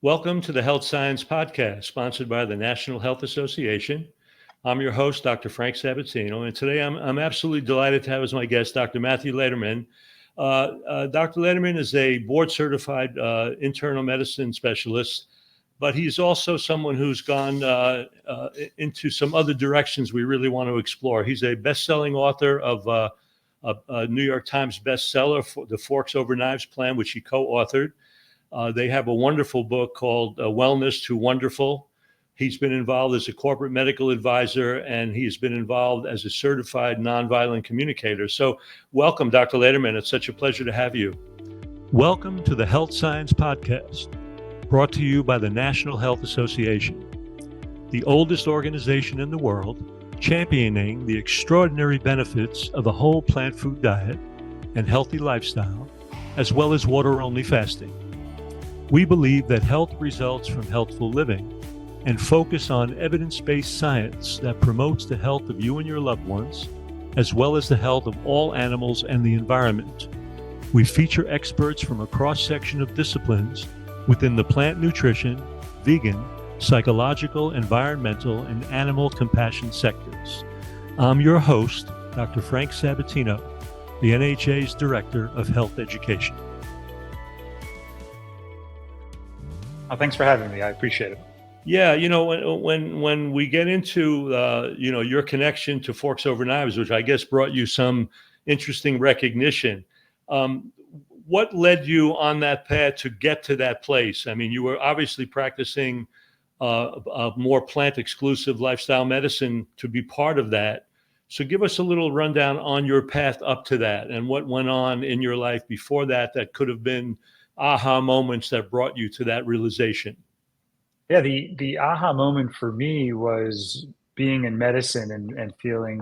Welcome to the Health Science Podcast, sponsored by the National Health Association. I'm your host, Dr. Frank Sabatino, and today I'm absolutely delighted to have as my guest Dr. Matthew Lederman. Dr. Lederman is a board-certified internal medicine specialist, but he's also someone who's gone into some other directions we really want to explore. He's a best-selling author of a New York Times bestseller, The Forks Over Knives Plan, which he co-authored. They have a wonderful book called Wellness to Wonderful. He's been involved as a corporate medical advisor, and he's been involved as a certified nonviolent communicator. So welcome, Dr. Lederman. It's such a pleasure to have you. Welcome to the Health Science Podcast, brought to you by the National Health Association, the oldest organization in the world championing the extraordinary benefits of a whole plant food diet and healthy lifestyle, as well as water-only fasting. We believe that health results from healthful living and focus on evidence-based science that promotes the health of you and your loved ones, as well as the health of all animals and the environment. We feature experts from a cross-section of disciplines within the plant nutrition, vegan, psychological, environmental, and animal compassion sectors. I'm your host, Dr. Frank Sabatino, the NHA's Director of Health Education. Oh, thanks for having me. I appreciate it. Yeah, when we get into your connection to Forks Over Knives, which I guess brought you some interesting recognition, what led you on that path to get to that place? I mean, you were obviously practicing a more plant-exclusive lifestyle medicine to be part of that. So give us a little rundown on your path up to that and what went on in your life before that could have been aha moments that brought you to that realization. Yeah, the aha moment for me was being in medicine and feeling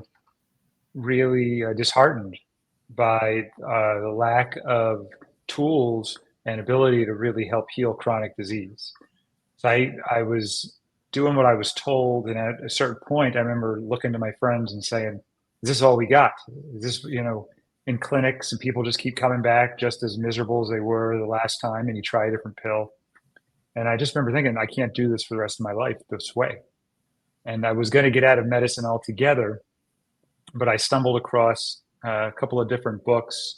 really disheartened by the lack of tools and ability to really help heal chronic disease. So I was doing what I was told, and at a certain point, I remember looking to my friends and saying, "Is this all we got? Is this, in clinics and people just keep coming back just as miserable as they were the last time, and you try a different pill?" And I just remember thinking, I can't do this for the rest of my life this way. And I was going to get out of medicine altogether, but I stumbled across a couple of different books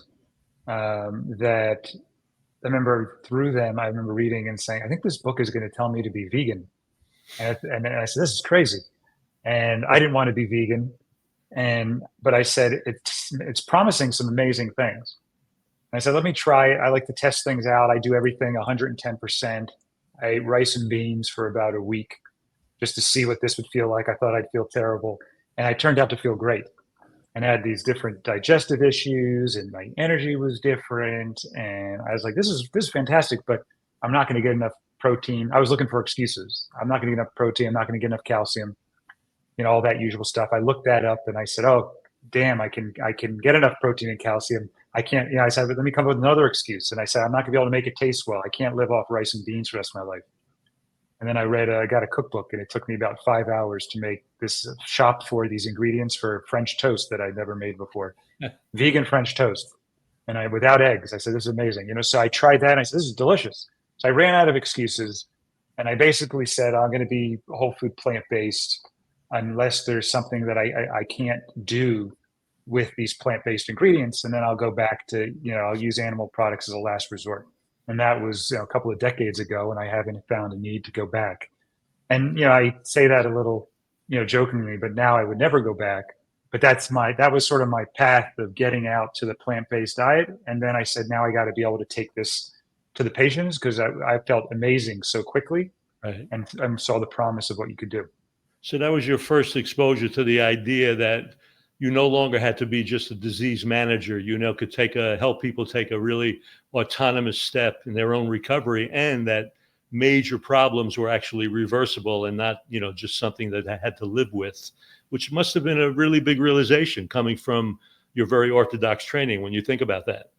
that I remember through them. I remember reading and saying, I think this book is going to tell me to be vegan. And I said, this is crazy. And I didn't want to be vegan. But I said, it's promising some amazing things. And I said, let me try it. I like to test things out. I do everything 110%. I ate rice and beans for about a week just to see what this would feel like. I thought I'd feel terrible. And I turned out to feel great. And I had these different digestive issues, and my energy was different. And I was like, this is fantastic, but I'm not going to get enough protein. I was looking for excuses. I'm not going to get enough protein. I'm not going to get enough calcium, all that usual stuff. I looked that up and I said, oh, damn, I can get enough protein and calcium. I can't, I said, but let me come up with another excuse. And I said, I'm not gonna be able to make it taste well. I can't live off rice and beans for the rest of my life. And then I got a cookbook, and it took me about 5 hours to make this shop for these ingredients for French toast that I'd never made before. Vegan French toast. And without eggs. I said, this is amazing. So I tried that and I said, this is delicious. So I ran out of excuses, and I basically said, I'm going to be whole food plant-based unless there's something that I can't do with these plant-based ingredients. And then I'll go back to, I'll use animal products as a last resort. And that was a couple of decades ago, and I haven't found a need to go back. And, I say that a little, jokingly, but now I would never go back. But that was sort of my path of getting out to the plant-based diet. And then I said, now I got to be able to take this to the patients, because I felt amazing so quickly, right, and saw the promise of what you could do. So that was your first exposure to the idea that you no longer had to be just a disease manager, could help people take a really autonomous step in their own recovery, and that major problems were actually reversible and not, just something that I had to live with, which must have been a really big realization coming from your very orthodox training when you think about that.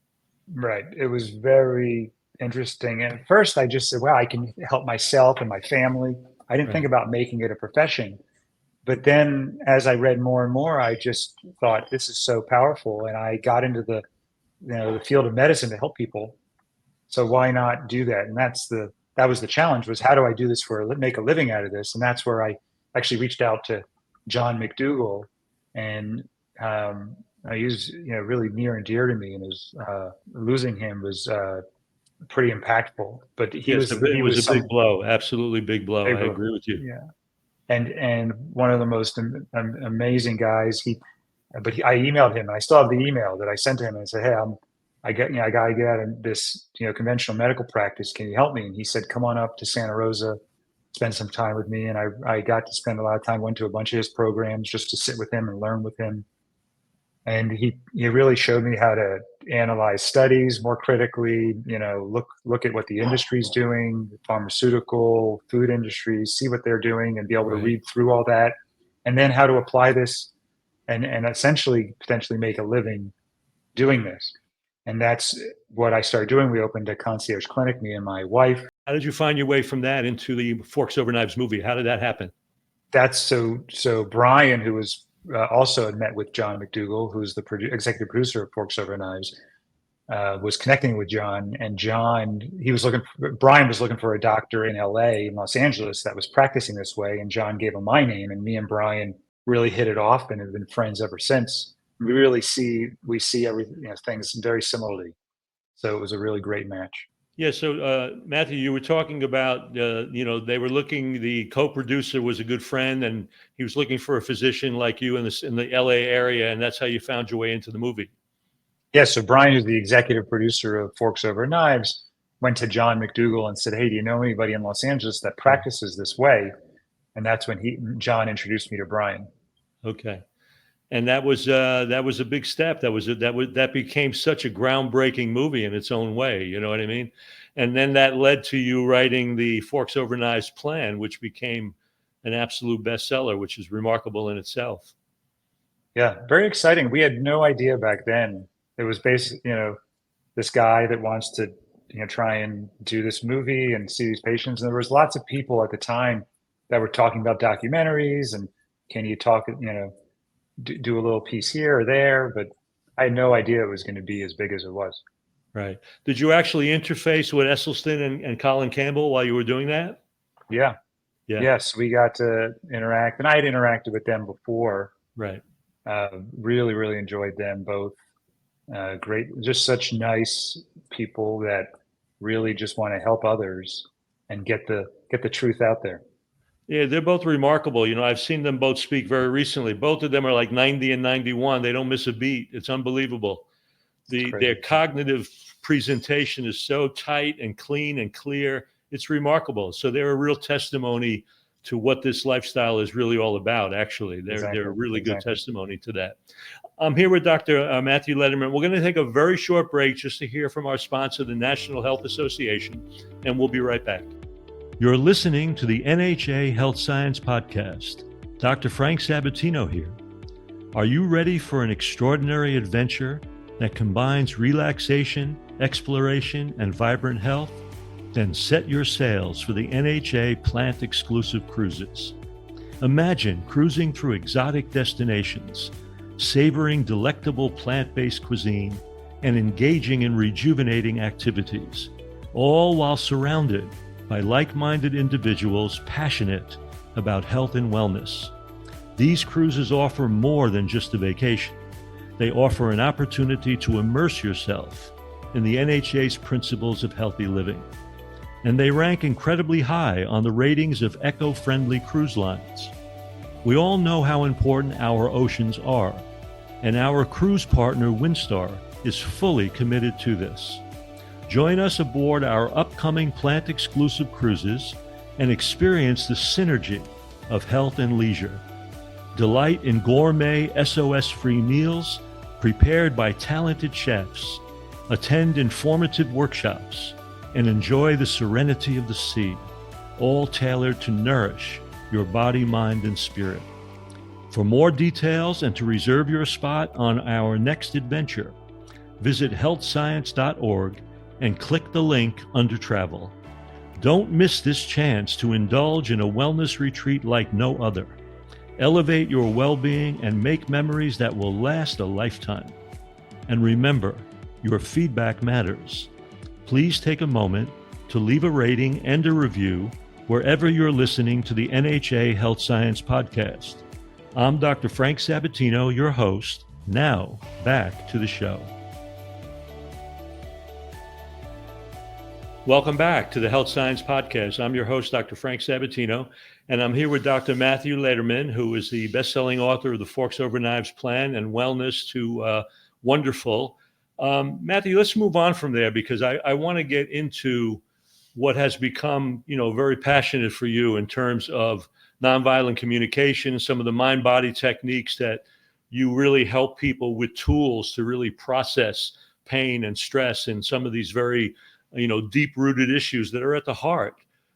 Right. It was very interesting. And at first I just said, wow, I can help myself and my family. I didn't think about making it a profession. But then as I read more and more, I just thought, this is so powerful. And I got into the field of medicine to help people. So why not do that? And that's that was the challenge, was how do I do this make a living out of this? And that's where I actually reached out to John McDougall, and he was, really near and dear to me, and losing him was pretty impactful. But Yes, it was a big blow, absolutely big blow. I blow. agree with you. Yeah, and one of the most amazing guys. I emailed him, and I still have the email that I sent to him, and I said, "Hey, I got to get out of this, conventional medical practice. Can you help me?" And he said, "Come on up to Santa Rosa, spend some time with me." And I got to spend a lot of time, went to a bunch of his programs just to sit with him and learn with him. And he really showed me how to analyze studies more critically, look at what the industry's doing, the pharmaceutical, food industries, see what they're doing and be able to read through all that. And then how to apply this and essentially potentially make a living doing this. And that's what I started doing. We opened a concierge clinic, me and my wife. How did you find your way from that into the Forks Over Knives movie? How did that happen? That's so Brian, who was also had met with John McDougall, who's the executive producer of Forks Over Knives, was connecting with John. And Brian was looking for a doctor in LA, in Los Angeles, that was practicing this way. And John gave him my name, and me and Brian really hit it off and have been friends ever since. We see everything, things very similarly. So it was a really great match. Yeah. So Matthew, you were talking about, the co-producer was a good friend, and he was looking for a physician like you in the LA area, and that's how you found your way into the movie. Yeah. So Brian, who's the executive producer of Forks Over Knives, went to John McDougall and said, "Hey, do you know anybody in Los Angeles that practices this way?" And that's when John introduced me to Brian. Okay. And that was a big step. That became such a groundbreaking movie in its own way. You know what I mean? And then that led to you writing the Forks Over Knives plan, which became an absolute bestseller, which is remarkable in itself. Yeah, very exciting. We had no idea back then. It was basically, this guy that wants to, try and do this movie and see these patients. And there was lots of people at the time that were talking about documentaries and can you talk, do a little piece here or there, but I had no idea it was going to be as big as it was. Right. Did you actually interface with Esselstyn and Colin Campbell while you were doing that? Yeah. Yeah. Yes, we got to interact, and I had interacted with them before. Right. Really, really enjoyed them both. Great, just such nice people that really just want to help others and get the truth out there. Yeah, they're both remarkable. I've seen them both speak very recently. Both of them are like 90 and 91. They don't miss a beat. It's unbelievable. Their cognitive presentation is so tight and clean and clear. It's remarkable. So they're a real testimony to what this lifestyle is really all about. Actually, they're a really good testimony to that. I'm here with Dr. Matthew Lederman. We're going to take a very short break just to hear from our sponsor, the National Health Association, and we'll be right back. You're listening to the NHA Health Science Podcast. Dr. Frank Sabatino here. Are you ready for an extraordinary adventure that combines relaxation, exploration, and vibrant health? Then set your sails for the NHA plant-exclusive cruises. Imagine cruising through exotic destinations, savoring delectable plant-based cuisine, and engaging in rejuvenating activities, all while surrounded by like-minded individuals passionate about health and wellness. These cruises offer more than just a vacation. They offer an opportunity to immerse yourself in the NHA's principles of healthy living. And they rank incredibly high on the ratings of eco-friendly cruise lines. We all know how important our oceans are, and our cruise partner, Windstar, is fully committed to this. Join us aboard our upcoming plant-exclusive cruises and experience the synergy of health and leisure. Delight in gourmet SOS-free meals prepared by talented chefs. Attend informative workshops and enjoy the serenity of the sea, all tailored to nourish your body, mind, and spirit. For more details and to reserve your spot on our next adventure, visit healthscience.org and click the link under travel. Don't miss this chance to indulge in a wellness retreat like no other. Elevate your well-being and make memories that will last a lifetime. And remember, your feedback matters. Please take a moment to leave a rating and a review wherever you're listening to the NHA Health Science Podcast. I'm Dr. Frank Sabatino, your host. Now, back to the show. Welcome back to the Health Science Podcast. I'm your host, Dr. Frank Sabatino, and I'm here with Dr. Matthew Lederman, who is the best-selling author of the Forks Over Knives Plan and Wellness to Wonderful. Matthew, let's move on from there because I want to get into what has become, very passionate for you in terms of nonviolent communication, some of the mind-body techniques that you really help people with tools to really process pain and stress and some of these very, deep-rooted issues that are at the heart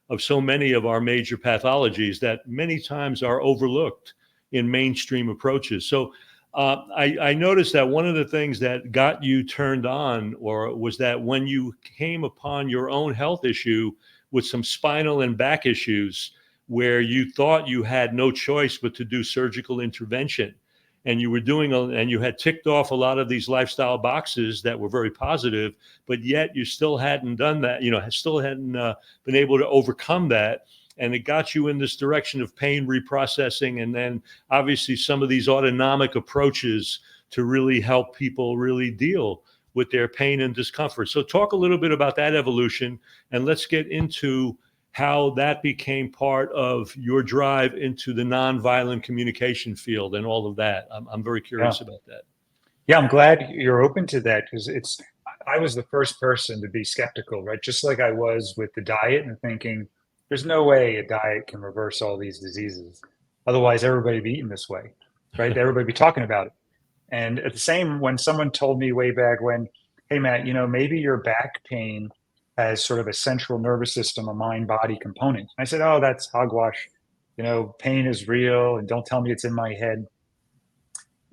of so many of our major pathologies that many times are overlooked in mainstream approaches. So I noticed that one of the things that got you turned on was that when you came upon your own health issue with some spinal and back issues where you thought you had no choice but to do surgical intervention, and you were and you had ticked off a lot of these lifestyle boxes that were very positive, but yet you still hadn't done that, still hadn't been able to overcome that. And it got you in this direction of pain reprocessing. And then obviously some of these autonomic approaches to really help people really deal with their pain and discomfort. So talk a little bit about that evolution, and let's get into how that became part of your drive into the nonviolent communication field and all of that. I'm very curious about that. Yeah, I'm glad you're open to that because I was the first person to be skeptical, right? Just like I was with the diet and thinking, there's no way a diet can reverse all these diseases. Otherwise, everybody be eating this way, right? Everybody be talking about it. And at the same, when someone told me way back when, hey, Matt, maybe your back pain has sort of a central nervous system, a mind-body component. I said, oh, that's hogwash. Pain is real, and don't tell me it's in my head.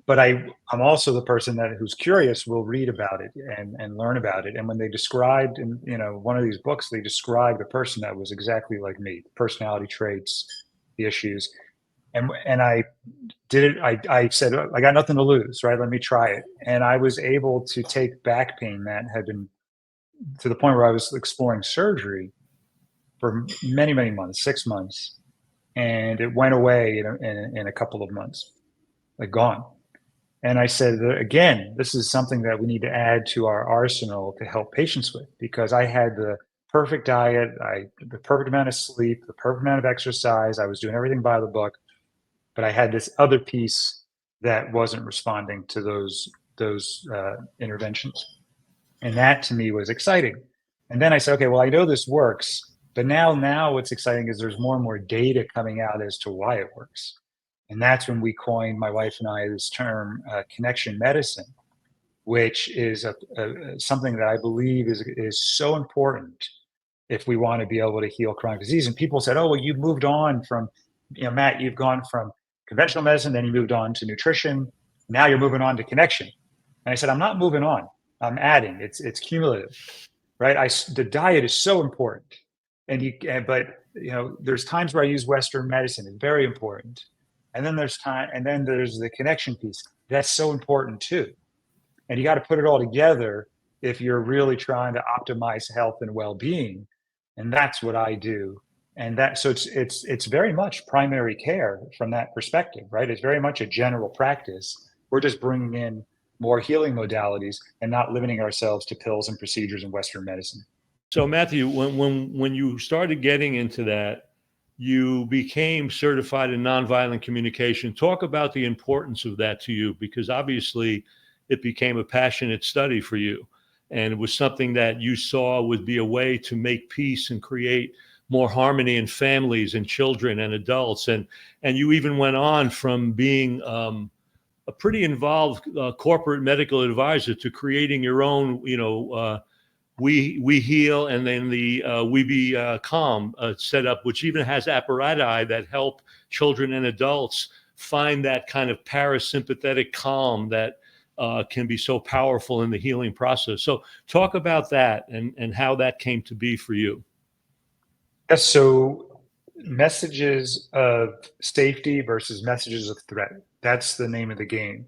But I'm also the person who's curious will read about it and learn about it. And when they described in one of these books, they described a person that was exactly like me, the personality traits, the issues. And I did it. I said, I got nothing to lose, right? Let me try it. And I was able to take back pain that had been to the point where I was exploring surgery for many, many months, 6 months. And it went away in a couple of months, like gone. And I said, again, this is something that we need to add to our arsenal to help patients with, because I had the perfect diet, the perfect amount of sleep, the perfect amount of exercise. I was doing everything by the book, but I had this other piece that wasn't responding to those interventions. And that to me was exciting. And then I said, okay, well, I know this works, but now what's exciting is there's more and more data coming out as to why it works. And that's when we coined, my wife and I, this term connection medicine, which is something that I believe is so important if we want to be able to heal chronic disease. And people said, oh, well, you moved on from, Matt, you've gone from conventional medicine, then you moved on to nutrition. Now you're moving on to connection. And I said, I'm not moving on. I'm adding. It's cumulative, right? The diet is so important, but there's times where I use Western medicine. It's very important, and then there's the connection piece. That's so important too, and you got to put it all together if you're really trying to optimize health and well-being, and that's what I do. And so it's very much primary care from that perspective, right? It's very much a general practice. We're just bringing in more healing modalities and not limiting ourselves to pills and procedures in Western medicine. So Matthew, when you started getting into that, you became certified in nonviolent communication. Talk about the importance of that to you, because obviously it became a passionate study for you. And it was something that you saw would be a way to make peace and create more harmony in families and children and adults. And you even went on from being a pretty involved corporate medical advisor to creating your own, WeHeal, and then the We Be Calm setup, which even has apparatus that help children and adults find that kind of parasympathetic calm that can be so powerful in the healing process. So talk about that and how that came to be for you. Yes, so messages of safety versus messages of threat. That's the name of the game.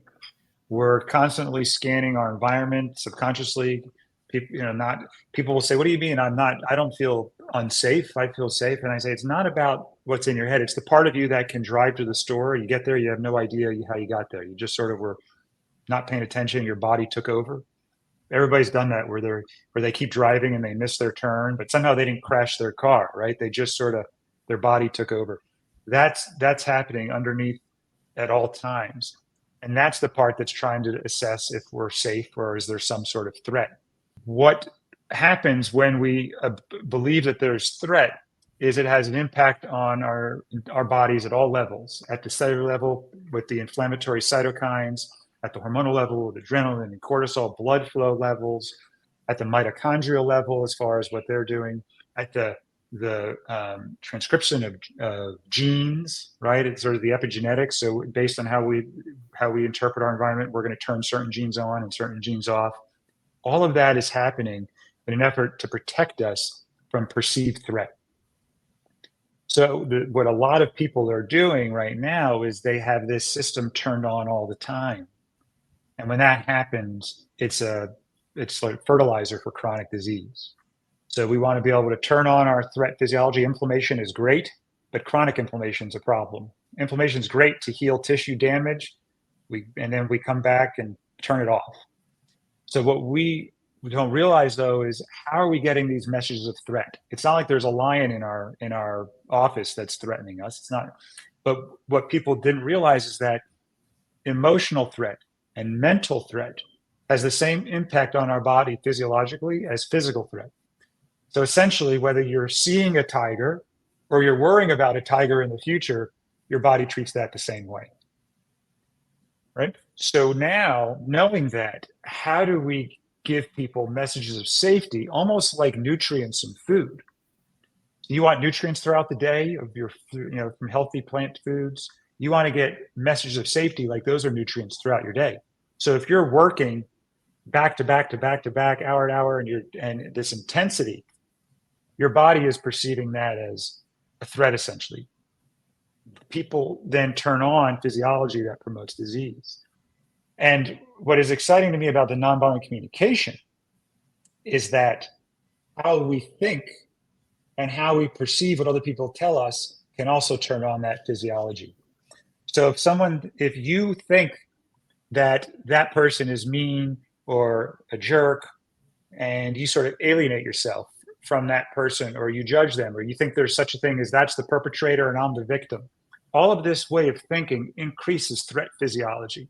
We're constantly scanning our environment subconsciously, People will say, what do you mean I don't feel unsafe? I feel safe. And I say, it's not about what's in your head. It's the part of you that can drive to the store. You get there, you have no idea how you got there. You just sort of were not paying attention. Your body took over. Everybody's done that where they keep driving and they miss their turn, but somehow they didn't crash their car, right? They just sort of, their body took over. That's happening underneath at all times. And that's the part that's trying to assess if we're safe or is there some sort of threat. What happens when we believe that there's threat is it has an impact on our bodies at all levels, at the cellular level with the inflammatory cytokines, at the hormonal level with adrenaline and cortisol, blood flow levels, at the mitochondrial level as far as what they're doing, at the transcription of genes, right? It's sort of the epigenetics. So based on how we interpret our environment, we're going to turn certain genes on and certain genes off. All of that is happening in an effort to protect us from perceived threat. So what a lot of people are doing right now is they have this system turned on all the time. And when that happens, it's like fertilizer for chronic disease. So we want to be able to turn on our threat physiology. Inflammation is great, but chronic inflammation is a problem. Inflammation is great to heal tissue damage, and then we come back and turn it off. So what we don't realize though is how are we getting these messages of threat? It's not like there's a lion in our office that's threatening us. It's not. But what people didn't realize is that emotional threat and mental threat has the same impact on our body physiologically as physical threat. So essentially, whether you're seeing a tiger or you're worrying about a tiger in the future, your body treats that the same way, right? So now, knowing that, how do we give people messages of safety, almost like nutrients in food? You want nutrients throughout the day of your, from healthy plant foods. You want to get messages of safety like those are nutrients throughout your day. So if you're working back to back to back to back, hour to hour, and this intensity, your body is perceiving that as a threat, essentially. People then turn on physiology that promotes disease. And what is exciting to me about the nonviolent communication is that how we think and how we perceive what other people tell us can also turn on that physiology. So if you think that that person is mean or a jerk, and you sort of alienate yourself from that person, or you judge them, or you think there's such a thing as that's the perpetrator and I'm the victim, all of this way of thinking increases threat physiology.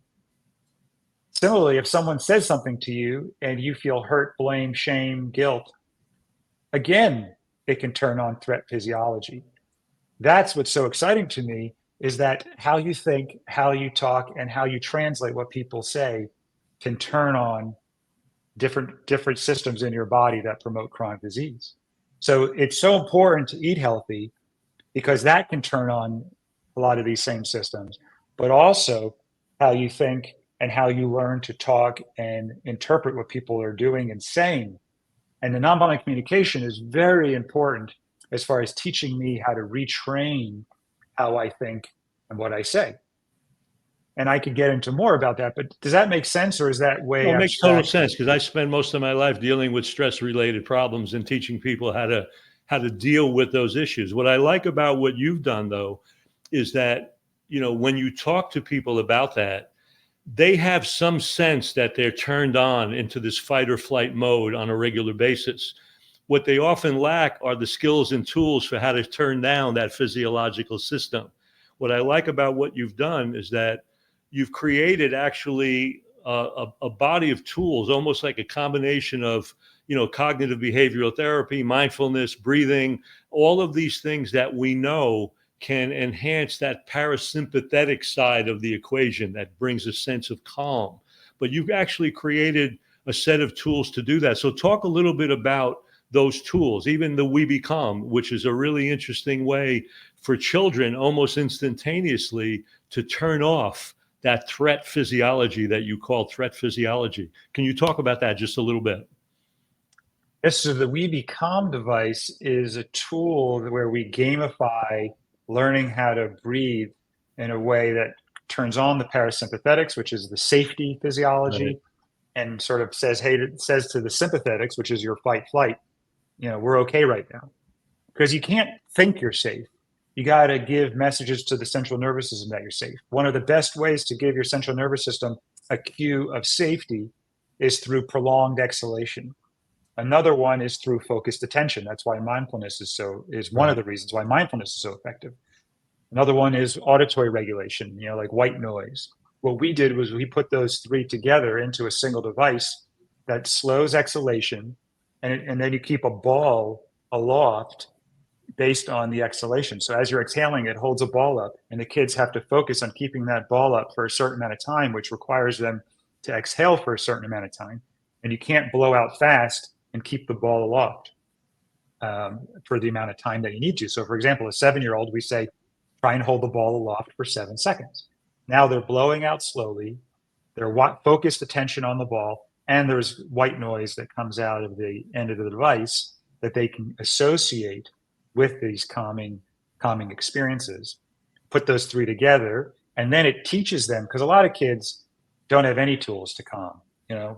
Similarly, if someone says something to you and you feel hurt, blame, shame, guilt, again, it can turn on threat physiology. That's what's so exciting to me, is that how you think, how you talk, and how you translate what people say can turn on different systems in your body that promote chronic disease. So it's so important to eat healthy because that can turn on a lot of these same systems, but also how you think and how you learn to talk and interpret what people are doing and saying. And the nonviolent communication is very important as far as teaching me how to retrain how I think and what I say. And I could get into more about that, but does that make sense, or is that way Well, it makes total abstract? sense because I spend most of my life dealing with stress-related problems and teaching people how to deal with those issues. What I like about what you've done, though, is that when you talk to people about that, they have some sense that they're turned on into this fight or flight mode on a regular basis. What they often lack are the skills and tools for how to turn down that physiological system. What I like about what you've done is that you've created actually a body of tools, almost like a combination of, cognitive behavioral therapy, mindfulness, breathing, all of these things that we know can enhance that parasympathetic side of the equation that brings a sense of calm. But you've actually created a set of tools to do that. So talk a little bit about those tools, even the We Become, which is a really interesting way for children almost instantaneously to turn off that threat physiology that you call threat physiology. Can you talk about that just a little bit? Yes, so the We Become device is a tool where we gamify learning how to breathe in a way that turns on the parasympathetics, which is the safety physiology, Right. and sort of says, hey, it says to the sympathetics, which is your fight flight, we're okay right now. Because you can't think you're safe. You got to give messages to the central nervous system that you're safe. One of the best ways to give your central nervous system a cue of safety is through prolonged exhalation. Another one is through focused attention. That's why mindfulness is one of the reasons why mindfulness is so effective. Another one is auditory regulation, like white noise. What we did was we put those three together into a single device that slows exhalation, and then you keep a ball aloft based on the exhalation. So as you're exhaling, it holds a ball up, and the kids have to focus on keeping that ball up for a certain amount of time, which requires them to exhale for a certain amount of time. And you can't blow out fast and keep the ball aloft for the amount of time that you need to. So for example, a 7-year-old, we say, try and hold the ball aloft for 7 seconds. Now they're blowing out slowly. They're focused attention on the ball, and there's white noise that comes out of the end of the device that they can associate with these calming experiences. Put those three together, and then it teaches them, because a lot of kids don't have any tools to calm.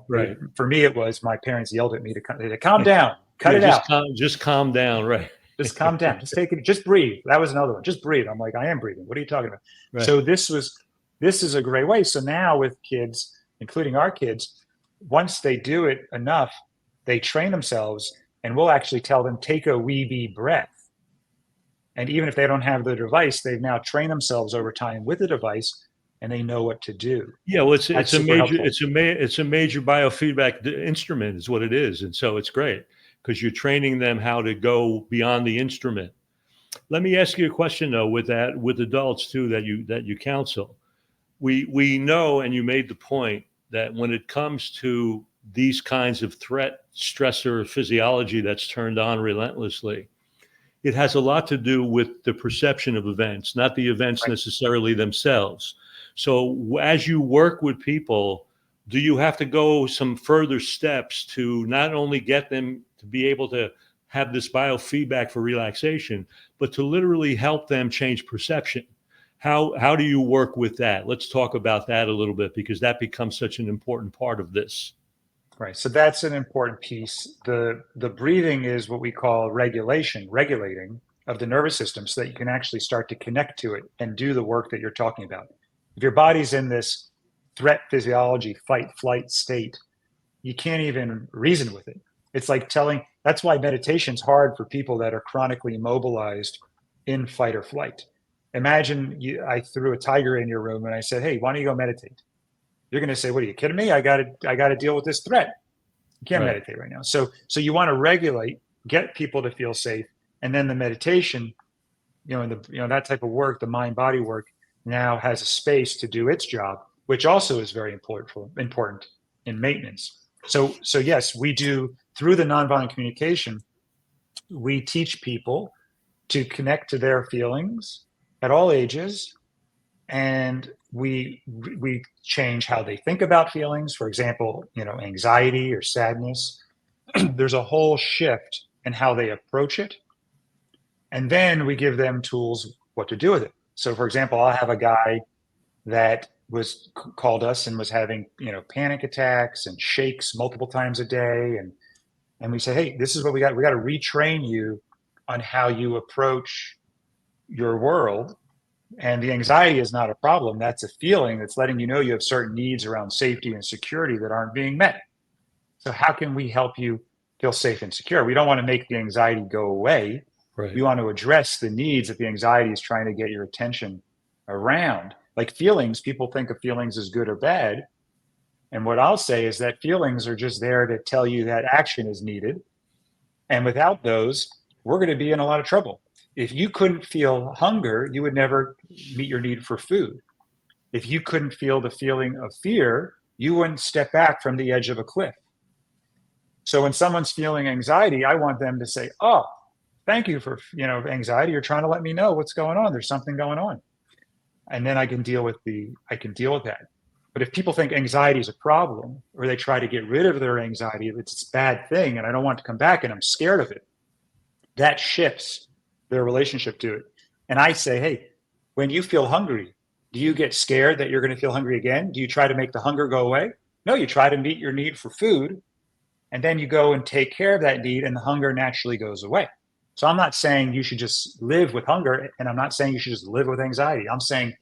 Right. For me, it was my parents yelled at me to calm down, cut it out. Just calm down, right? Just calm down. Just take it. Just breathe. That was another one. Just breathe. I'm like, I am breathing. What are you talking about? Right. So this is a great way. So now with kids, including our kids, once they do it enough, they train themselves, and we'll actually tell them, take a wee breath. And even if they don't have the device, they've now trained themselves over time with the device, and they know what to do. Yeah, well, it's a major biofeedback instrument is what it is, and so it's great because you're training them how to go beyond the instrument. Let me ask you a question though, with adults too that you counsel. We know, and you made the point, that when it comes to these kinds of threat stressor physiology that's turned on relentlessly, it has a lot to do with the perception of events, not the events necessarily themselves. So as you work with people, do you have to go some further steps to not only get them to be able to have this biofeedback for relaxation, but to literally help them change perception? How do you work with that? Let's talk about that a little bit, because that becomes such an important part of this. Right. So that's an important piece. The breathing is what we call regulating of the nervous system, so that you can actually start to connect to it and do the work that you're talking about. If your body's in this threat physiology, fight, flight state, you can't even reason with it. It's like that's why meditation's hard for people that are chronically immobilized in fight or flight. Imagine I threw a tiger in your room and I said, hey, why don't you go meditate? You're going to say, what are you kidding me? I got to deal with this threat. You can't meditate right now. So you want to regulate, get people to feel safe. And then the meditation, that type of work, the mind body work, now has a space to do its job, which also is very important in maintenance. So yes, we do, through the nonviolent communication, we teach people to connect to their feelings at all ages, and we change how they think about feelings. For example, anxiety or sadness. There's a whole shift in how they approach it, and then we give them tools what to do with it. So, for example, I'll have a guy that called us and was having panic attacks and shakes multiple times a day, and we say, hey, this is what we got. We got to retrain you on how you approach your world. And the anxiety is not a problem. That's a feeling that's letting you know you have certain needs around safety and security that aren't being met. So how can we help you feel safe and secure? We don't want to make the anxiety go away. Right. We want to address the needs that the anxiety is trying to get your attention around. Like feelings, people think of feelings as good or bad. And what I'll say is that feelings are just there to tell you that action is needed. And without those, we're going to be in a lot of trouble. If you couldn't feel hunger, you would never meet your need for food. If you couldn't feel the feeling of fear, you wouldn't step back from the edge of a cliff. So when someone's feeling anxiety, I want them to say, oh, thank you for anxiety. You're trying to let me know what's going on. There's something going on. And then I can deal with that. But if people think anxiety is a problem, or they try to get rid of their anxiety, it's a bad thing, and I don't want to come back and I'm scared of it, that shifts their relationship to it. And I say, hey, when you feel hungry, do you get scared that you're going to feel hungry again? Do you try to make the hunger go away? No, you try to meet your need for food, and then you go and take care of that need, and the hunger naturally goes away. So I'm not saying you should just live with hunger, and I'm not saying you should just live with anxiety. I'm saying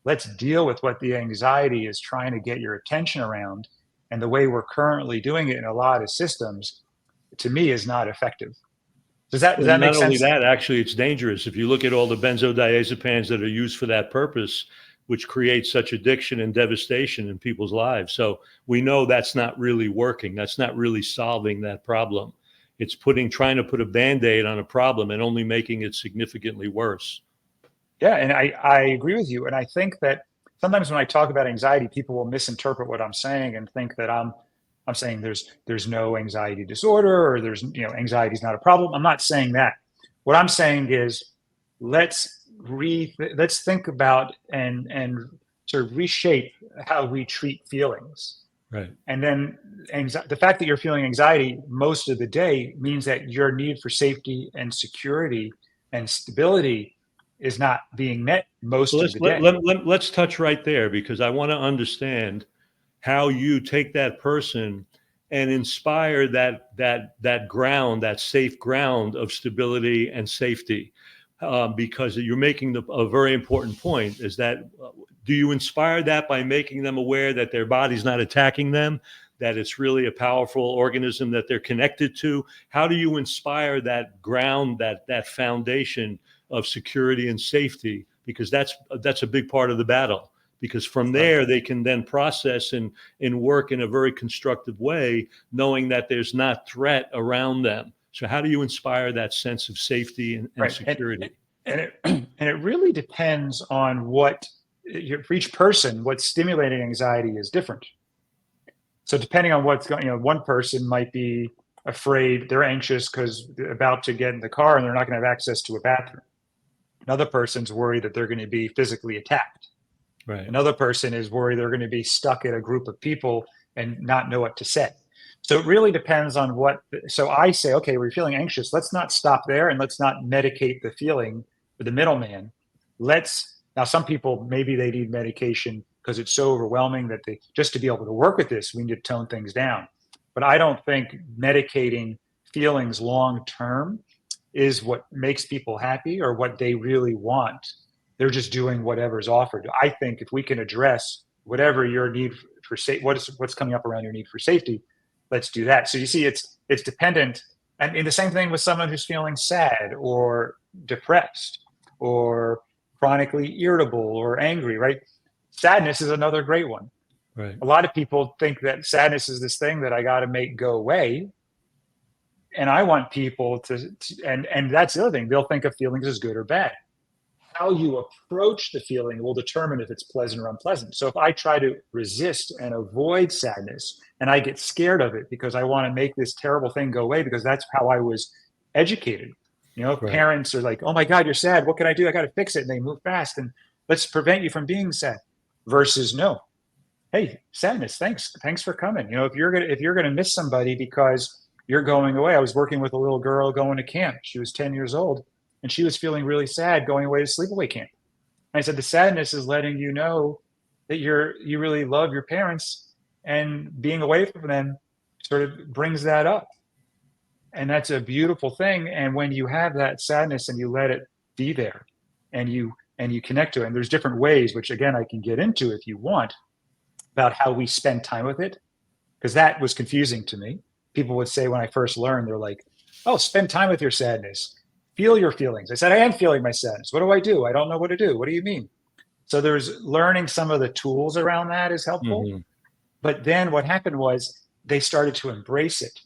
let's deal with what the anxiety is trying to get your attention around. And the way we're currently doing it in a lot of systems, to me, is not effective. Does that And make not only sense? that, actually, it's dangerous. If you look at all the benzodiazepines that are used for that purpose, which creates such addiction and devastation in people's lives. So we know that's not really working. That's not really solving that problem. It's trying to put a Band-Aid on a problem and only making it significantly worse. Yeah, and I agree with you. And I think that sometimes when I talk about anxiety, people will misinterpret what I'm saying and think that I'm saying there's no anxiety disorder, or there's, anxiety is not a problem. I'm not saying that. What I'm saying is let's think about and sort of reshape how we treat feelings. Right. And then the fact that you're feeling anxiety most of the day means that your need for safety and security and stability is not being met most So of the day. let's touch right there, because I want to understand how you take that person and inspire that ground, that safe ground of stability and safety, because you're making a very important point. Is that do you inspire that by making them aware that their body's not attacking them, that it's really a powerful organism that they're connected to? How do you inspire that ground, that foundation of security and safety? Because that's a big part of the battle. Because from there, they can then process and work in a very constructive way, knowing that there's not threat around them. So how do you inspire that sense of safety and security? And it really depends on for each person, what's stimulating anxiety is different. So depending on what's going, one person might be afraid, they're anxious because they're about to get in the car and they're not going to have access to a bathroom. Another person's worried that they're going to be physically attacked. Right. Another person is worried they're going to be stuck in a group of people and not know what to say. So it really depends on so I say, okay, we're feeling anxious. Let's not stop there, and let's not medicate the feeling for the middleman. Now some people, maybe they need medication because it's so overwhelming that just to be able to work with this, we need to tone things down. But I don't think medicating feelings long-term is what makes people happy or what they really want. They're just doing whatever's offered. I think if we can address whatever your need for safety, what's coming up around your need for safety, let's do that. So you see, it's dependent. And the same thing with someone who's feeling sad or depressed or chronically irritable or angry, right? Sadness is another great one. Right. A lot of people think that sadness is this thing that I got to make go away. And I want people and that's the other thing, they'll think of feelings as good or bad. How you approach the feeling will determine if it's pleasant or unpleasant. So if I try to resist and avoid sadness and I get scared of it because I want to make this terrible thing go away because that's how I was educated. Right. Parents are like, oh my God, you're sad. What can I do? I got to fix it. And they move fast and let's prevent you from being sad versus no. Hey, sadness. Thanks for coming. If you're going to miss somebody because you're going away. I was working with a little girl going to camp. She was 10 years old. And she was feeling really sad going away to sleepaway camp. And I said, the sadness is letting you know that you really love your parents, and being away from them sort of brings that up. And that's a beautiful thing. And when you have that sadness and you let it be there and you connect to it, and there's different ways, which again, I can get into if you want, about how we spend time with it. Because that was confusing to me. People would say when I first learned, they're like, oh, spend time with your sadness. Feel your feelings. I said, I am feeling my sadness. What do? I don't know what to do. What do you mean? So there's learning some of the tools around that is helpful. Mm-hmm. But then what happened was they started to embrace it,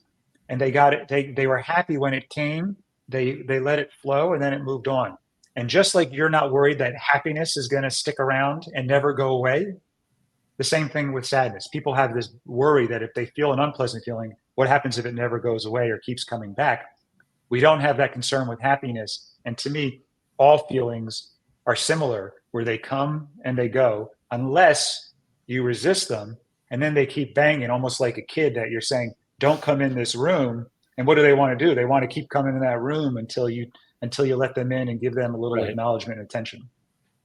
and they got it. They were happy when it came. They let it flow, and then it moved on. And just like you're not worried that happiness is going to stick around and never go away, the same thing with sadness. People have this worry that if they feel an unpleasant feeling, what happens if it never goes away or keeps coming back? We don't have that concern with happiness. And to me, all feelings are similar, where they come and they go, unless you resist them. And then they keep banging, almost like a kid that you're saying, don't come in this room. And what do they want to do? They want to keep coming in that room until you let them in and give them a little acknowledgement and attention.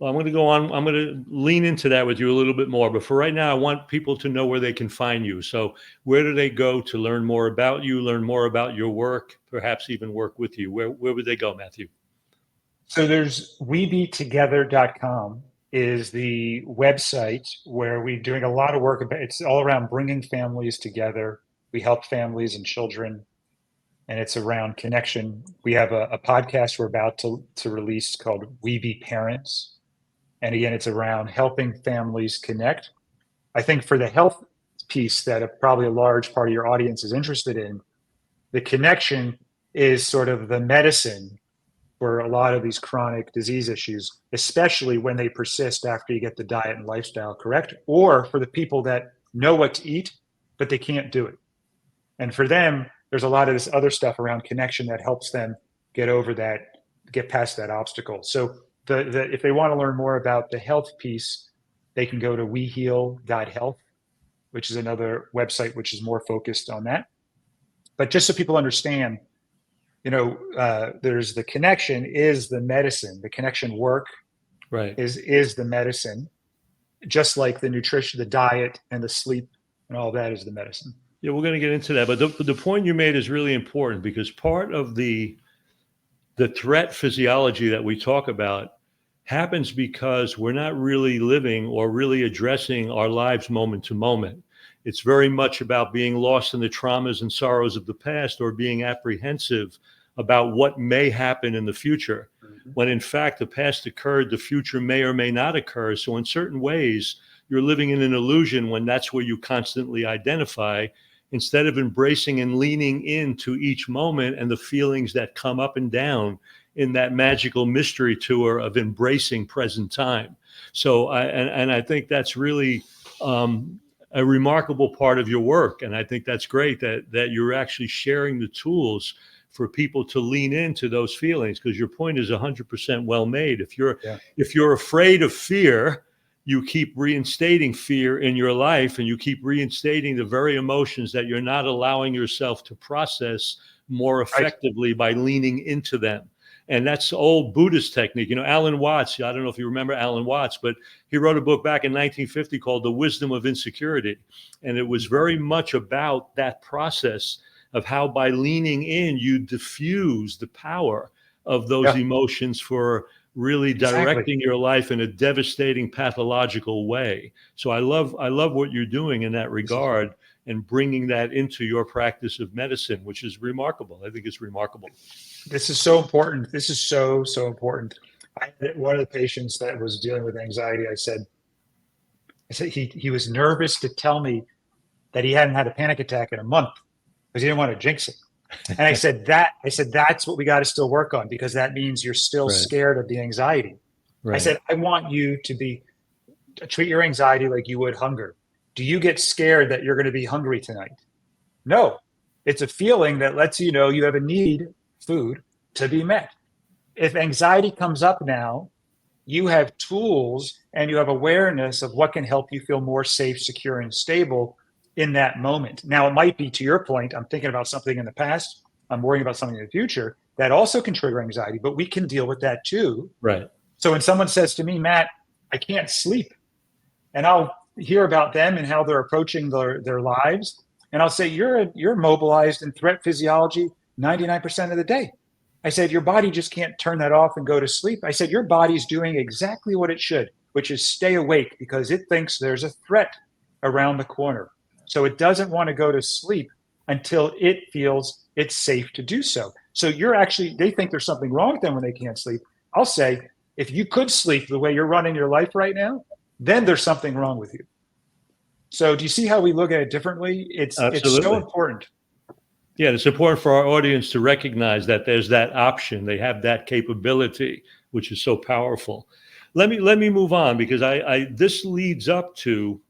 Well, I'm going to go on. I'm going to lean into that with you a little bit more. But for right now, I want people to know where they can find you. So where do they go to learn more about you, learn more about your work, perhaps even work with you? Where would they go, Matthew? So there's webetogether.com is the website where we're doing a lot of work. It's all around bringing families together. We help families and children, and it's around connection. We have a podcast we're about to release called We Be Parents. And again, it's around helping families connect. I think for the health piece that probably a large part of your audience is interested in, the connection is sort of the medicine for a lot of these chronic disease issues, especially when they persist after you get the diet and lifestyle correct, or for the people that know what to eat, but they can't do it. And for them, there's a lot of this other stuff around connection that helps them get over that, get past that obstacle. So if they want to learn more about the health piece, they can go to WeHeal.health, which is another website which is more focused on that. But just so people understand, there's the connection is the medicine. The connection work Right. is the medicine, just like the nutrition, the diet, and the sleep, and all that is the medicine. Yeah, we're going to get into that. But the point you made is really important, because part of the threat physiology that we talk about happens because we're not really living or really addressing our lives moment to moment. It's very much about being lost in the traumas and sorrows of the past, or being apprehensive about what may happen in the future. Mm-hmm. When in fact the past occurred, the future may or may not occur. So in certain ways, you're living in an illusion when that's where you constantly identify, instead of embracing and leaning into each moment and the feelings that come up and down in that magical mystery tour of embracing present time. So I think that's really a remarkable part of your work. And I think that's great that you're actually sharing the tools for people to lean into those feelings, because your point is 100% well made. If you're afraid of fear, you keep reinstating fear in your life, and you keep reinstating the very emotions that you're not allowing yourself to process more effectively by leaning into them. And that's old Buddhist technique. Alan Watts, I don't know if you remember Alan Watts, but he wrote a book back in 1950 called The Wisdom of Insecurity. And it was very much about that process of how by leaning in, you diffuse the power of those emotions for really directing your life in a devastating pathological way. So I love what you're doing in that regard, and bringing that into your practice of medicine, which is remarkable. I think it's remarkable. This is so important. This is so important. One of the patients that was dealing with anxiety, I said he was nervous to tell me that he hadn't had a panic attack in a month because he didn't want to jinx it. And I said that's what we got to still work on, because that means you're still scared of the anxiety. Right. I said, I want you to treat your anxiety like you would hunger. Do you get scared that you're going to be hungry tonight? No, it's a feeling that lets you know you have a need, food, to be met. If anxiety comes up now, you have tools and you have awareness of what can help you feel more safe, secure, and stable in that moment. Now, it might be, to your point, I'm thinking about something in the past, I'm worrying about something in the future, that also can trigger anxiety, but we can deal with that too. Right. So when someone says to me, Matt, I can't sleep, and I'll hear about them and how they're approaching their lives, and I'll say, you're mobilized in threat physiology 99% of the day. I said, your body just can't turn that off and go to sleep. I said, your body's doing exactly what it should, which is stay awake, because it thinks there's a threat around the corner. So it doesn't want to go to sleep until it feels it's safe to do so. So they think there's something wrong with them when they can't sleep. I'll say, if you could sleep the way you're running your life right now, then there's something wrong with you. So do you see how we look at it differently? It's so important. Yeah, it's important for our audience to recognize that there's that option. They have that capability, which is so powerful. Let me move on, because this leads up to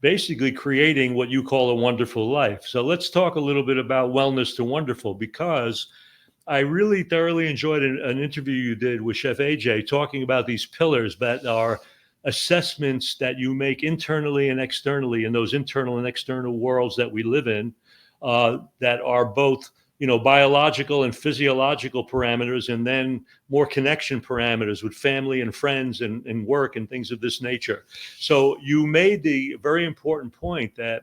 basically creating what you call a wonderful life. So let's talk a little bit about wellness to wonderful, because I really thoroughly enjoyed an interview you did with Chef AJ talking about these pillars that are assessments that you make internally and externally in those internal and external worlds that we live in, that are both biological and physiological parameters, and then more connection parameters with family and friends and work and things of this nature. So you made the very important point that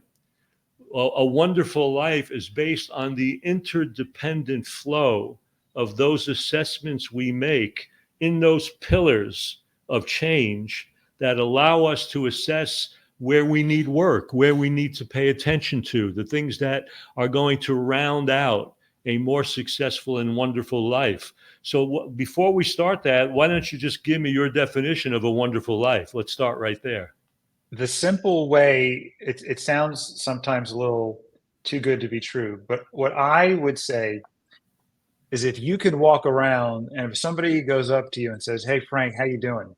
a wonderful life is based on the interdependent flow of those assessments we make in those pillars of change that allow us to assess where we need work, where we need to pay attention to, the things that are going to round out a more successful and wonderful life. So before we start that, why don't you just give me your definition of a wonderful life? Let's start right there. The simple way, it sounds sometimes a little too good to be true, but what I would say is if you could walk around and if somebody goes up to you and says, "Hey, Frank, how you doing?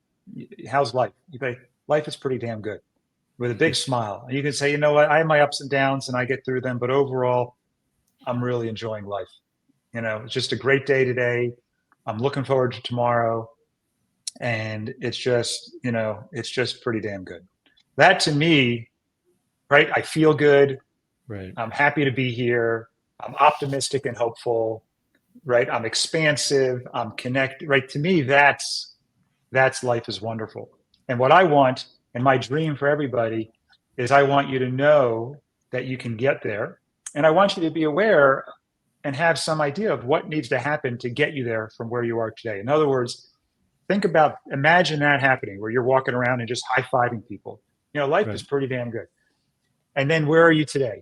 How's life?" You say, "Life is pretty damn good," with a big smile. And you can say, "You know what? I have my ups and downs and I get through them, but overall, I'm really enjoying life. It's just a great day today. I'm looking forward to tomorrow. And it's just pretty damn good." That to me, right? I feel good. Right. I'm happy to be here. I'm optimistic and hopeful, right? I'm expansive. I'm connected, right? To me, that's life is wonderful. And what I want, and my dream for everybody, is I want you to know that you can get there. And I want you to be aware and have some idea of what needs to happen to get you there from where you are today. In other words, imagine that happening where you're walking around and just high-fiving people. Life Right. is pretty damn good. And then where are you today?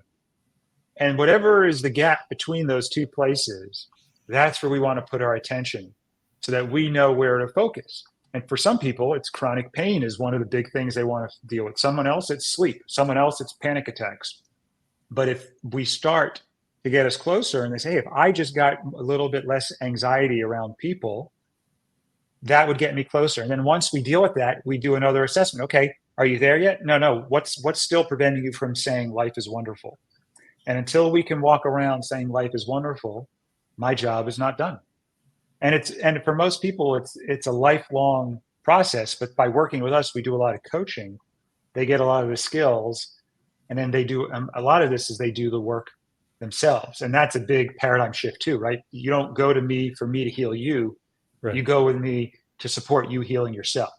And whatever is the gap between those two places, that's where we want to put our attention so that we know where to focus. And for some people, it's chronic pain is one of the big things they want to deal with. Someone else, it's sleep. Someone else, it's panic attacks. But if we start to get us closer and they say, hey, if I just got a little bit less anxiety around people, that would get me closer. And then once we deal with that, we do another assessment. Okay, are you there yet? No. What's still preventing you from saying life is wonderful? And until we can walk around saying life is wonderful, my job is not done. And for most people, it's a lifelong process. But by working with us, we do a lot of coaching. They get a lot of the skills, and then they do a lot of this is they do the work themselves. And that's a big paradigm shift too, right? You don't go to me for me to heal you. Right. You go with me to support you healing yourself.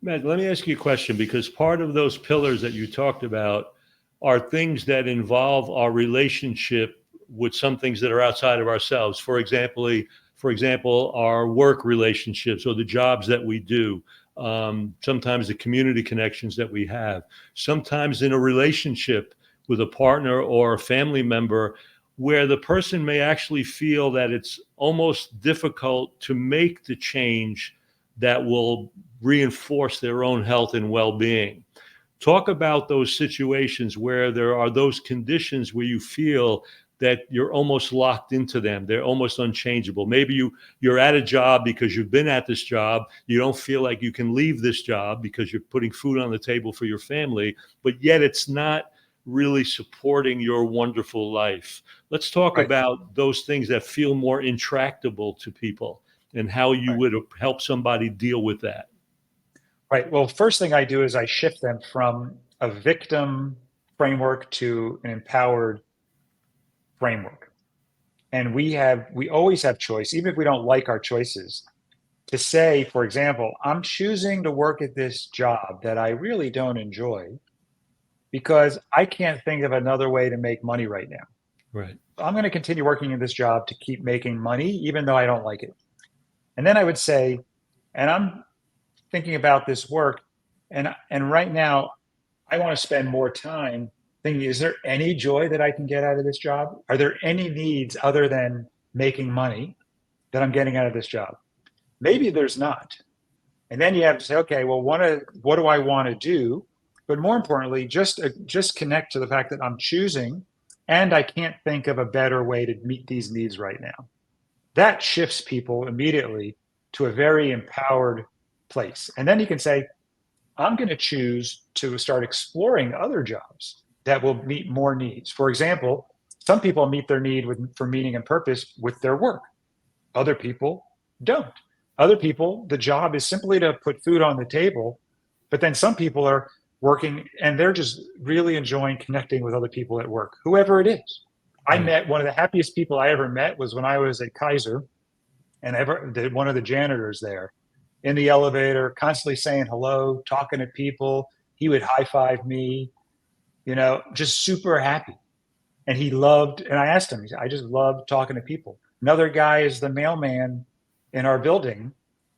Matt, let me ask you a question, because part of those pillars that you talked about are things that involve our relationship with some things that are outside of ourselves. For example, our work relationships or the jobs that we do. Sometimes the community connections that we have. Sometimes in a relationship with a partner or a family member, where the person may actually feel that it's almost difficult to make the change that will reinforce their own health and well-being. Talk about those situations where there are those conditions where you feel that you're almost locked into them. They're almost unchangeable. Maybe you're at a job because you've been at this job. You don't feel like you can leave this job because you're putting food on the table for your family, but yet it's not really supporting your wonderful life. Let's talk about those things that feel more intractable to people and how you would help somebody deal with that. Right. Well, first thing I do is I shift them from a victim framework to an empowered framework. And we always have choice, even if we don't like our choices, to say, for example, I'm choosing to work at this job that I really don't enjoy because I can't think of another way to make money right now. Right. I'm going to continue working in this job to keep making money, even though I don't like it. And then I would say, and I'm thinking about this work, and right now I want to spend more time thinking, is there any joy that I can get out of this job? Are there any needs other than making money that I'm getting out of this job? Maybe there's not. And then you have to say, okay, well, what do I want to do? But more importantly, just connect to the fact that I'm choosing and I can't think of a better way to meet these needs right now. That shifts people immediately to a very empowered place. And then you can say, I'm going to choose to start exploring other jobs that will meet more needs. For example, some people meet their need for meaning and purpose with their work. Other people don't. Other people, the job is simply to put food on the table. But then some people are working and they're just really enjoying connecting with other people at work, whoever it is. I met one of the happiest people I ever met was when I was at Kaiser, and one of the janitors there in the elevator, constantly saying hello, talking to people. He would high five me, just super happy. And and I asked him, I just love talking to people. Another guy is the mailman in our building.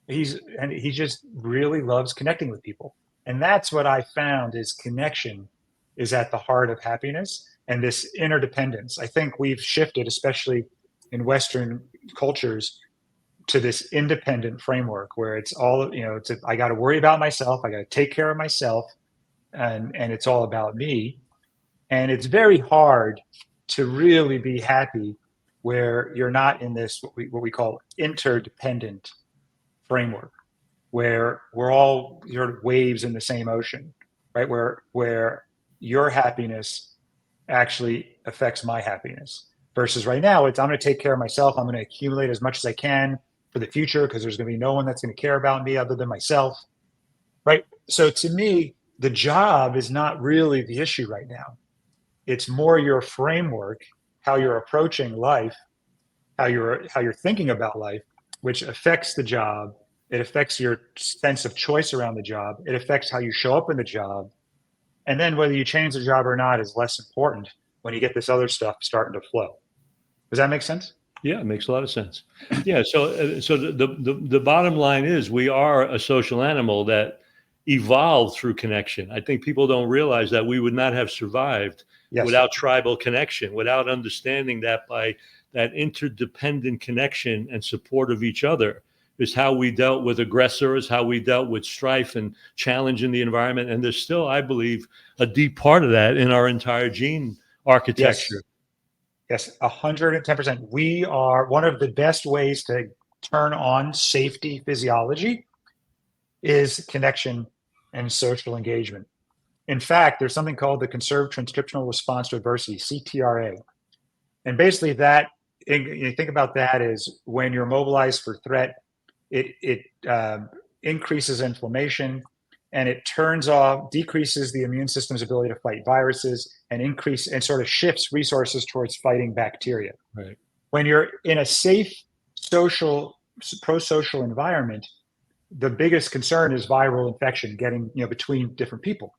He just really loves connecting with people. And that's what I found is connection is at the heart of happiness and this interdependence. I think we've shifted, especially in Western cultures, to this independent framework where it's all, I got to worry about myself. I got to take care of myself, and it's all about me. And it's very hard to really be happy where you're not in this, what we call interdependent framework, where we're all waves in the same ocean, right? Where your happiness actually affects my happiness versus right now I'm going to take care of myself. I'm going to accumulate as much as I can for the future because there's going to be no one that's going to care about me other than myself, right? So to me, the job is not really the issue right now. It's more your framework, how you're approaching life, how you're thinking about life, which affects the job. It affects your sense of choice around the job. It affects how you show up in the job. And then whether you change the job or not is less important when you get this other stuff starting to flow. Does that make sense? Yeah, it makes a lot of sense. Yeah, so the bottom line is we are a social animal that evolved through connection. I think people don't realize that we would not have survived without tribal connection, without understanding that by that interdependent connection and support of each other is how we dealt with aggressors, how we dealt with strife and challenge in the environment. And there's still, I believe, a deep part of that in our entire gene architecture. Yes, 110%. We are one of the best ways to turn on safety physiology is connection and social engagement. In fact, there's something called the conserved transcriptional response to adversity, CTRA. And basically that, you think about that as when you're mobilized for threat, it increases inflammation, and it decreases the immune system's ability to fight viruses and sort of shifts resources towards fighting bacteria. Right. When you're in a safe, pro-social environment, the biggest concern is viral infection getting between different people.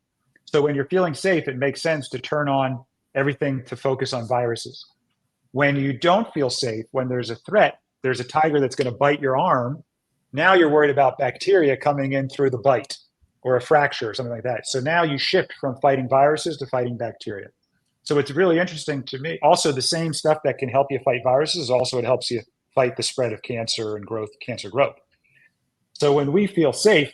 So when you're feeling safe, it makes sense to turn on everything to focus on viruses. When you don't feel safe, when there's a threat, there's a tiger that's going to bite your arm. Now you're worried about bacteria coming in through the bite or a fracture or something like that. So now you shift from fighting viruses to fighting bacteria. So it's really interesting to me. Also, the same stuff that can help you fight viruses, also it helps you fight the spread of cancer and cancer growth. So when we feel safe,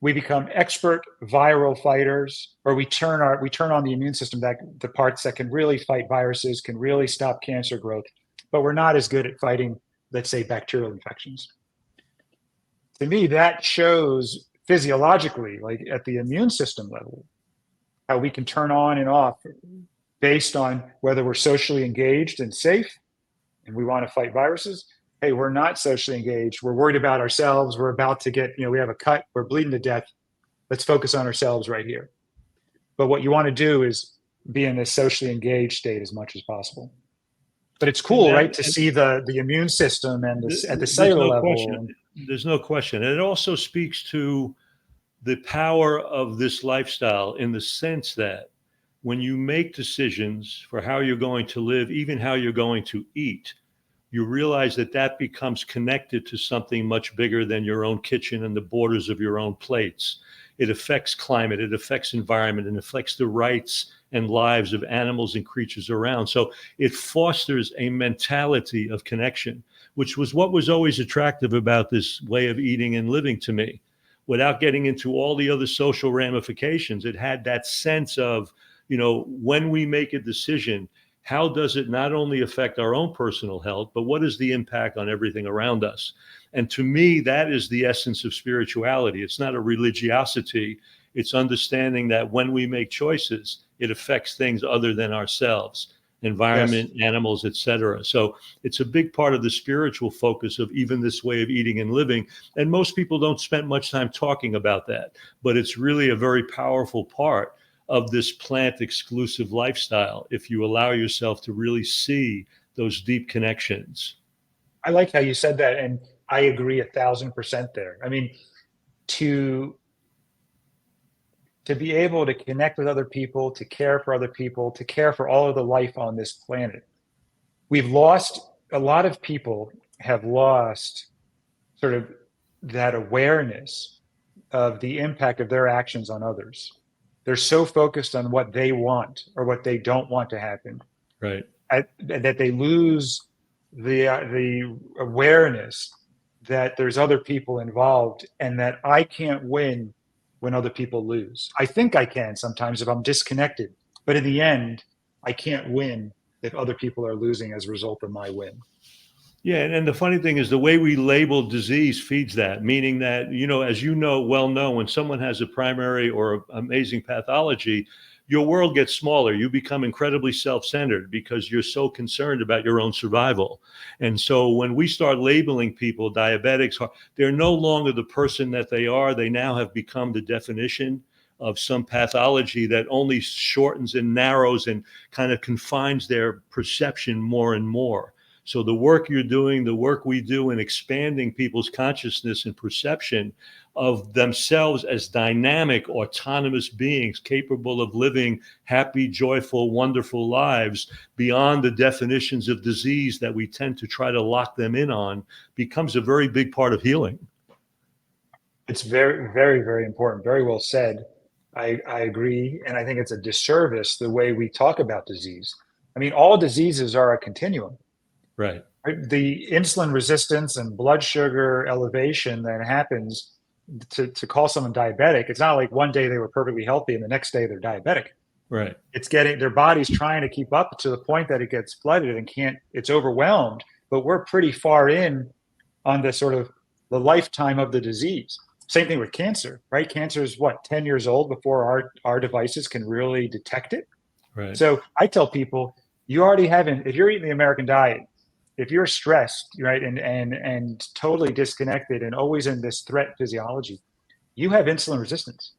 we become expert viral fighters, or we turn on the immune system, the parts that can really fight viruses, can really stop cancer growth, but we're not as good at fighting, let's say, bacterial infections. To me, that shows physiologically, like at the immune system level, how we can turn on and off based on whether we're socially engaged and safe and we want to fight viruses. Hey, we're not socially engaged. We're worried about ourselves. We're about to get, we have a cut. We're bleeding to death. Let's focus on ourselves right here. But what you want to do is be in this socially engaged state as much as possible. But it's cool, right, to see the immune system and at the cellular level. There's no question. And it also speaks to the power of this lifestyle in the sense that when you make decisions for how you're going to live, even how you're going to eat, you realize that becomes connected to something much bigger than your own kitchen and the borders of your own plates. It affects climate, it affects environment, and affects the rights and lives of animals and creatures around. So it fosters a mentality of connection, which was what was always attractive about this way of eating and living to me. Without getting into all the other social ramifications, it had that sense of, when we make a decision, how does it not only affect our own personal health, but what is the impact on everything around us? And to me, that is the essence of spirituality. It's not a religiosity. It's understanding that when we make choices, it affects things other than ourselves, environment, animals, etc. So it's a big part of the spiritual focus of even this way of eating and living. And most people don't spend much time talking about that, but it's really a very powerful part of this plant exclusive lifestyle if you allow yourself to really see those deep connections. I like how you said that, and I agree 1,000% there. I mean, to be able to connect with other people, to care for other people, to care for all of the life on this planet, we've lost, a lot of people have lost sort of that awareness of the impact of their actions on others. They're so focused on what they want or what they don't want to happen, Right. that they lose the awareness that there's other people involved and that I can't win when other people lose. I think I can sometimes if I'm disconnected, but in the end, I can't win if other people are losing as a result of my win. Yeah, and the funny thing is the way we label disease feeds that, meaning that, as you know, well known, when someone has a primary or amazing pathology, your world gets smaller. You become incredibly self-centered because you're so concerned about your own survival. And so when we start labeling people diabetics, they're no longer the person that they are. They now have become the definition of some pathology that only shortens and narrows and kind of confines their perception more and more. So the work you're doing, the work we do in expanding people's consciousness and perception of themselves as dynamic, autonomous beings capable of living happy, joyful, wonderful lives beyond the definitions of disease that we tend to try to lock them in on becomes a very big part of healing. It's very, very, very important. Very well said. I agree. And I think it's a disservice the way we talk about disease. I mean, all diseases are a continuum. Right. The insulin resistance and blood sugar elevation that happens to call someone diabetic, it's not like one day they were perfectly healthy and the next day they're diabetic. Right. It's getting, their body's trying to keep up to the point that it gets flooded and it's overwhelmed, but we're pretty far in on the sort of the lifetime of the disease. Same thing with cancer, right? Cancer is what, 10 years old before our devices can really detect it. Right. So I tell people, you already haven't, if you're eating the American diet, if you're stressed, right, and totally disconnected and always in this threat physiology, you have insulin resistance.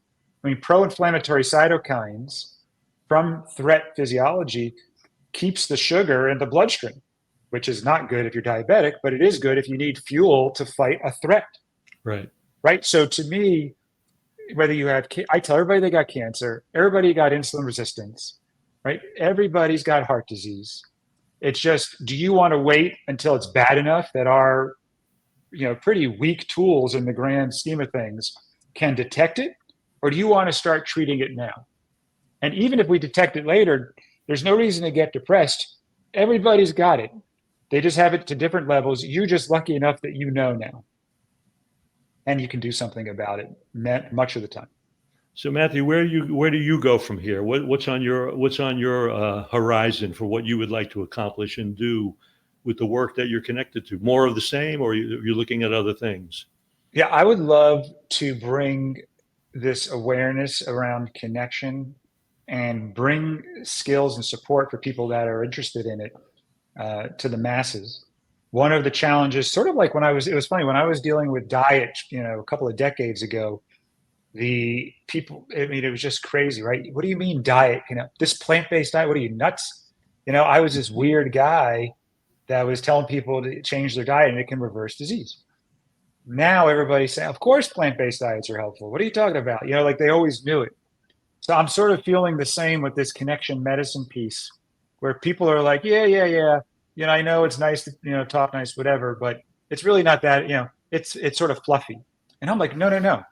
I mean, pro-inflammatory cytokines from threat physiology keeps the sugar in the bloodstream, which is not good if you're diabetic, but it is good if you need fuel to fight a threat. Right. Right. So to me, whether you have, I tell everybody they got cancer, everybody got insulin resistance, right? Everybody's got heart disease. It's just, do you want to wait until it's bad enough that our, pretty weak tools in the grand scheme of things can detect it? Or do you want to start treating it now? And even if we detect it later, there's no reason to get depressed. Everybody's got it. They just have it to different levels. You're just lucky enough that you know now. And you can do something about it much of the time. So Matthew, where do you go from here? What's on your horizon for what you would like to accomplish and do with the work that you're connected to? More of the same, or you're looking at other things? Yeah, I would love to bring this awareness around connection and bring skills and support for people that are interested in it to the masses. One of the challenges, sort of like it was funny, when I was dealing with diet, a couple of decades ago, the people, I mean, it was just crazy, right? What do you mean diet? This plant-based diet, what are you, nuts? I was this weird guy that was telling people to change their diet and it can reverse disease. Now everybody's saying, of course, plant-based diets are helpful. What are you talking about? Like they always knew it. So I'm sort of feeling the same with this connection medicine piece where people are like, yeah. I know it's nice to, talk nice, whatever, but it's really not that, it's sort of fluffy. And I'm like, no.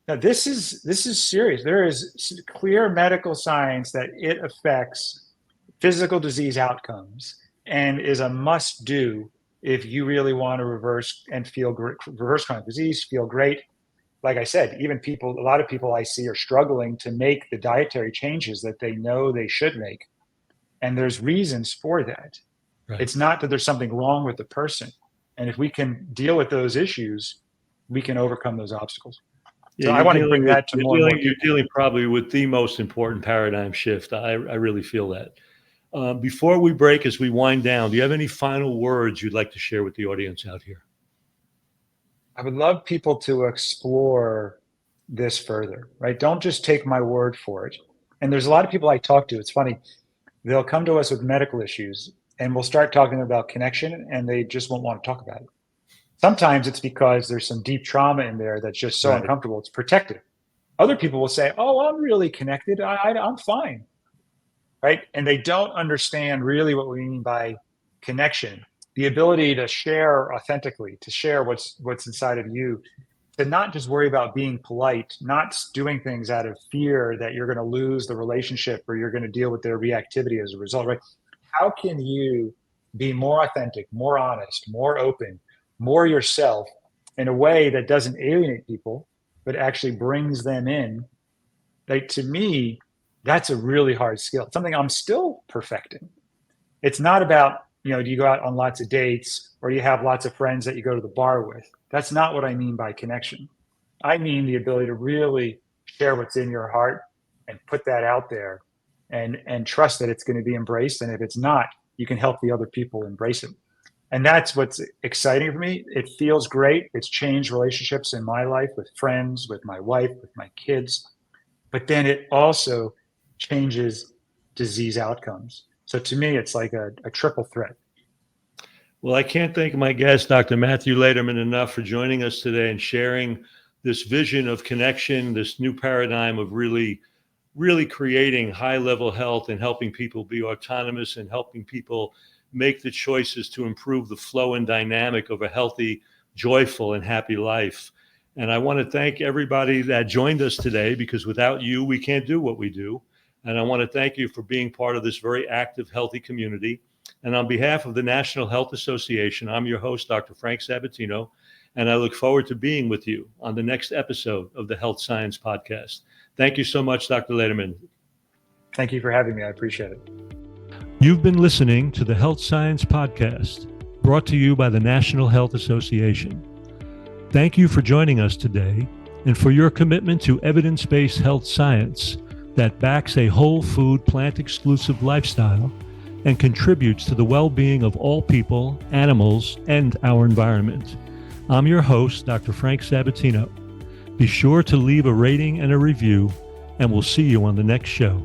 Now, this is serious. There is clear medical science that it affects physical disease outcomes and is a must do if you really want to reverse chronic disease, feel great. Like I said, a lot of people I see are struggling to make the dietary changes that they know they should make. And there's reasons for that. Right. It's not that there's something wrong with the person. And if we can deal with those issues, we can overcome those obstacles. Yeah, So I want to bring that to more and more people. You're dealing probably with the most important paradigm shift. I really feel that. Before we break, as we wind down, do you have any final words you'd like to share with the audience out here? I would love people to explore this further, right? Don't just take my word for it. And there's a lot of people I talk to. It's funny. They'll come to us with medical issues and we'll start talking about connection and they just won't want to talk about it. Sometimes it's because there's some deep trauma in there that's just so Right. uncomfortable. It's protective. Other people will say, oh, I'm really connected. I'm fine. Right. And they don't understand really what we mean by connection, the ability to share authentically, to share what's inside of you, to not just worry about being polite, not doing things out of fear that you're going to lose the relationship or you're going to deal with their reactivity as a result, right? How can you be more authentic, more honest, more open, more yourself in a way that doesn't alienate people, but actually brings them in? Like, to me, that's a really hard skill. It's something I'm still perfecting. It's not about, do you go out on lots of dates or do you have lots of friends that you go to the bar with? That's not what I mean by connection. I mean the ability to really share what's in your heart and put that out there and trust that it's going to be embraced. And if it's not, you can help the other people embrace it. And that's what's exciting for me. It feels great. It's changed relationships in my life with friends, with my wife, with my kids. But then it also changes disease outcomes. So to me, it's like a triple threat. Well, I can't thank my guest, Dr. Matthew Lederman, enough for joining us today and sharing this vision of connection, this new paradigm of really creating high-level health and helping people be autonomous and helping people make the choices to improve the flow and dynamic of a healthy, joyful, and happy life. And I want to thank everybody that joined us today, because without you, we can't do what we do. And I want to thank you for being part of this very active, healthy community. And on behalf of the National Health Association, I'm your host, Dr. Frank Sabatino, and I look forward to being with you on the next episode of the Health Science Podcast. Thank you so much, Dr. Lederman. Thank you for having me. I appreciate it. You've been listening to the Health Science Podcast, brought to you by the National Health Association. Thank you for joining us today and for your commitment to evidence-based health science that backs a whole food, plant-exclusive lifestyle and contributes to the well-being of all people, animals, and our environment. I'm your host, Dr. Frank Sabatino. Be sure to leave a rating and a review, and we'll see you on the next show.